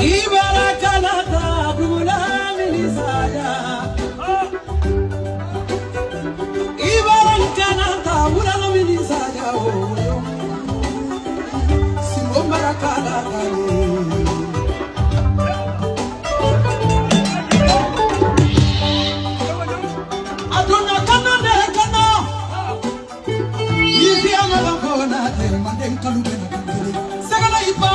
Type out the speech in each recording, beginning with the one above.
Ibarakalata bula minisaya. Ibarakalata bula minisaya. Simo barakalata. Aduna kana ne kana. Ibi amaba kona te manden kalube na kiri. Sagala ipa.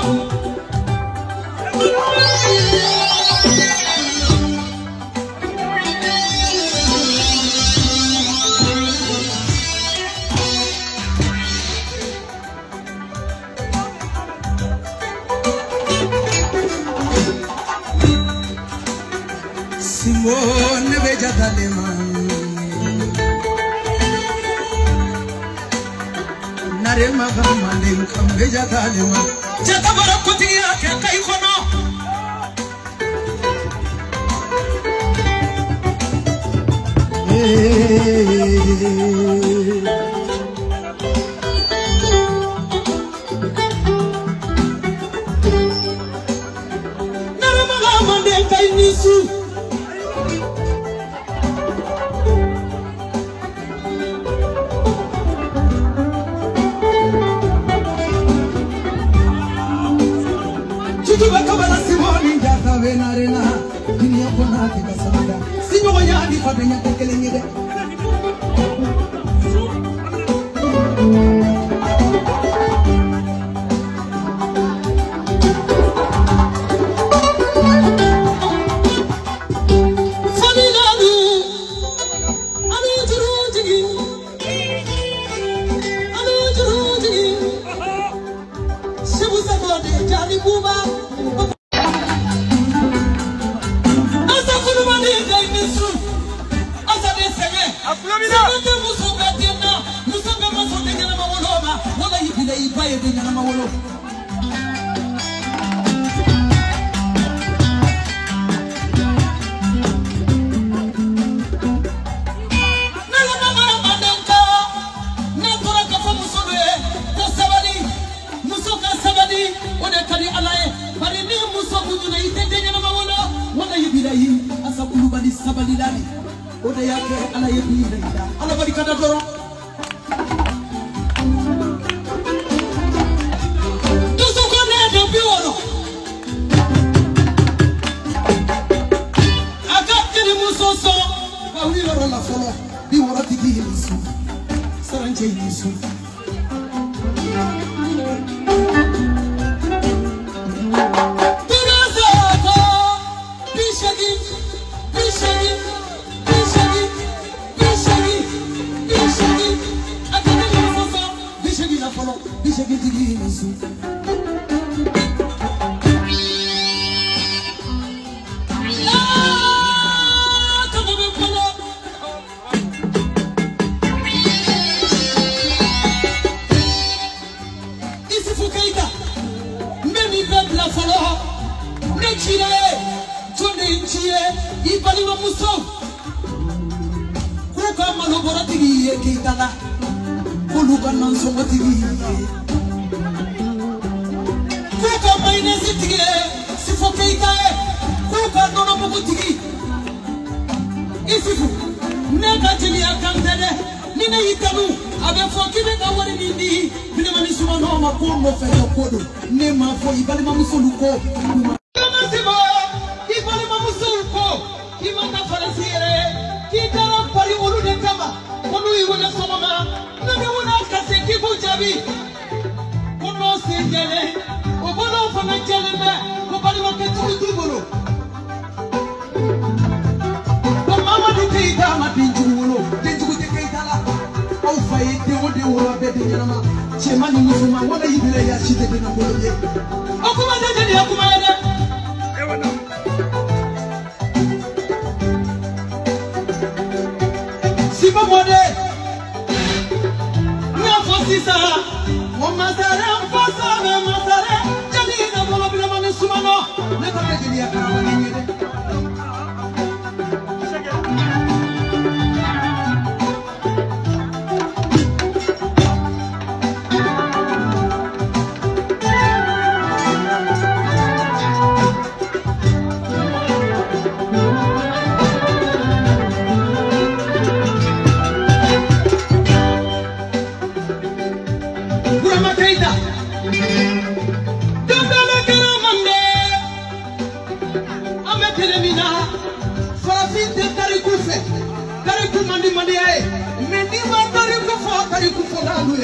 Simone beja dalema narema gamande kambeja dalema jata barakuti yake kai kono narema gamande kai nisu Bakabala Simoni jata venarena dunia kona tika samada sinyo ya di fabenya tekelengede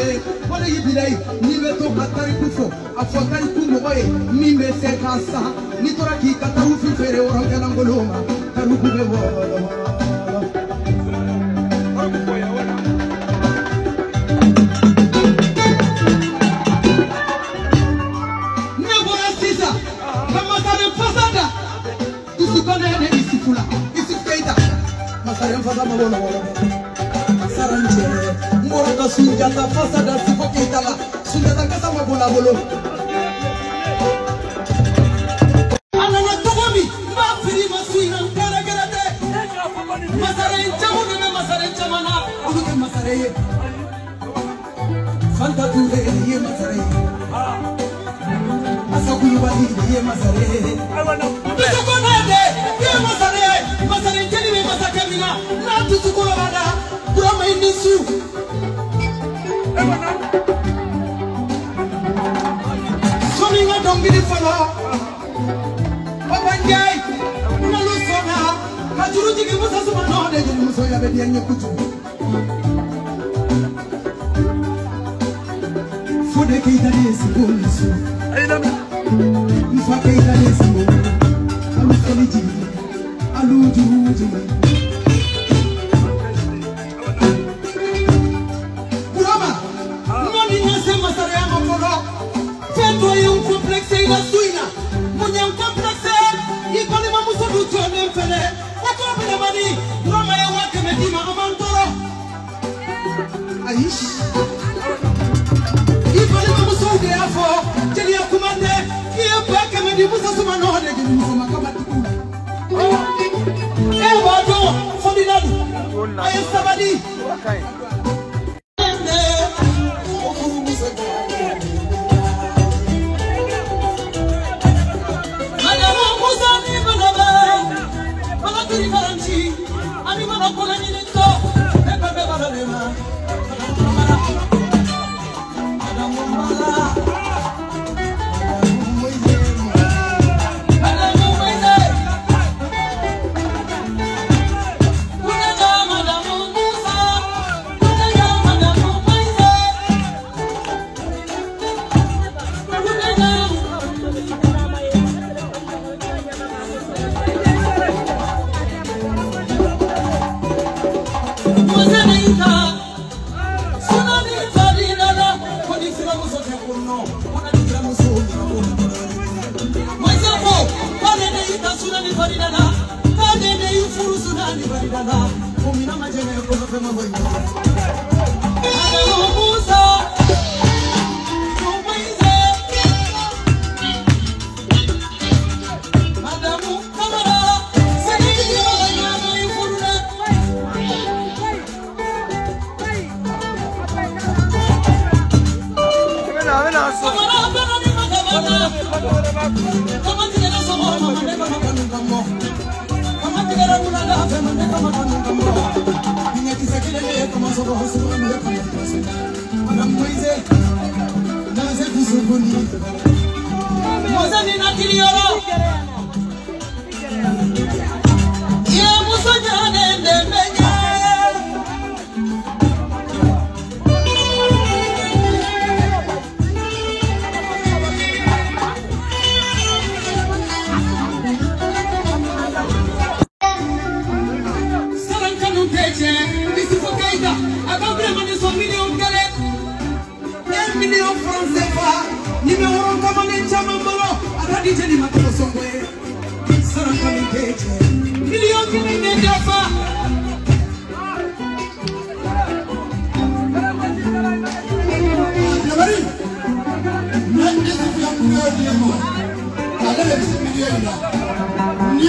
ye wala yibilai ni be to katari kufo afotari kumoye ni be se kasa ni tora ki kataru fere oro kana ngoloma taru kube wo Saranje, mora sunjata fasada sifo kitala, sunjata kasa mabula bolo. Anana togomi, ma firi masuina kara karate. Masare chamu ne masare chamana, uke masare. Fanta ture ye masare. Asakulu bali ye masare. Bisokonade ye masare, masare cheni me masakamina. Na tutukula bada, broma inisu. Sominga dongini falo, Papanjai, Nalusona, Kajuruji Musa Sumano, de Musoya Bedian Kutu. For the Kaitanis, Bunisu, if I Kaitanis, Alusoliji, Aluju. Ni